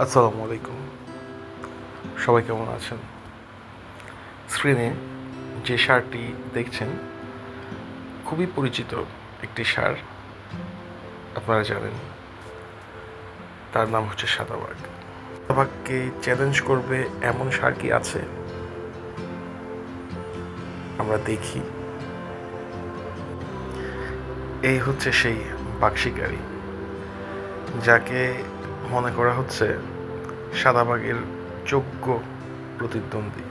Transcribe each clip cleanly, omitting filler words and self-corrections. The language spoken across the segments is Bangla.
আসসালামু আলাইকুম। সবাই কেমন আছেন? স্ক্রিনে যে সারটি দেখছেন খুবই পরিচিত একটি সার, আপনারা জানেন। তার নাম হচ্ছে সাদাবাগ। সাদাবাগকে চ্যালেঞ্জ করবে এমন সার কি আছে? আমরা দেখি। এই হচ্ছে সেই বাঘ শিকারী, যাকে মনে করা হচ্ছে সাদাবাগের যোগ্য প্রতিদ্বন্দ্বী।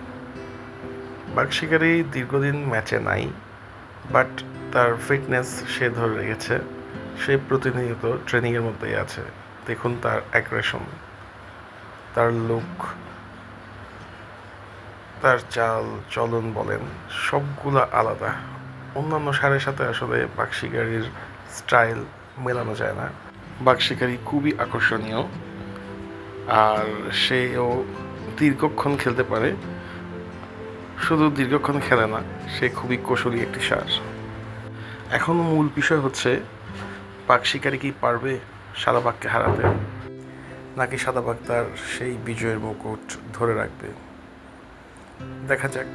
বাঘ শিকারী দীর্ঘদিন ম্যাচে নাই, বাট তার ফিটনেস সে ধরে রেখেছে। সে প্রতিনিয়ত ট্রেনিংয়ের মধ্যেই আছে। দেখুন তার অ্যাগ্রেশন, তার লুক, তার চাল চলন বলেন, সবগুলো আলাদা। অন্যান্য সারের সাথে আসলে বাঘ শিকারির স্টাইল মেলানো যায় না। বাঘ শিকারি খুবই আকর্ষণীয়, আর সেও দীর্ঘক্ষণ খেলতে পারে। শুধু দীর্ঘক্ষণ খেলে না, সে খুবই কৌশলী একটি সার। এখন মূল বিষয় হচ্ছে, বাঘ শিকারি কি পারবে সাদাবাগকে হারাতে, নাকি সাদাবাগ তার সেই বিজয়ের মুকুট ধরে রাখবে? দেখা যাক,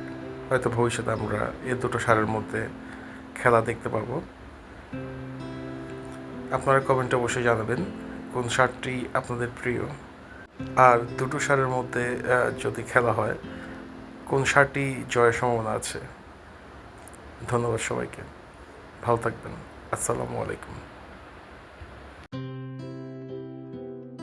হয়তো ভবিষ্যতে আমরা এই দুটো সারের মধ্যে খেলা দেখতে পাবো। আপনারা কমেন্টে অবশ্যই জানাবেন কোন সারটি আপনাদের প্রিয়, আর দুটো সারের মধ্যে যদি খেলা হয় কোন সারটি জয়ের সম্ভাবনা আছে। ধন্যবাদ সবাইকে, ভালো থাকবেন। আসসালামু আলাইকুম।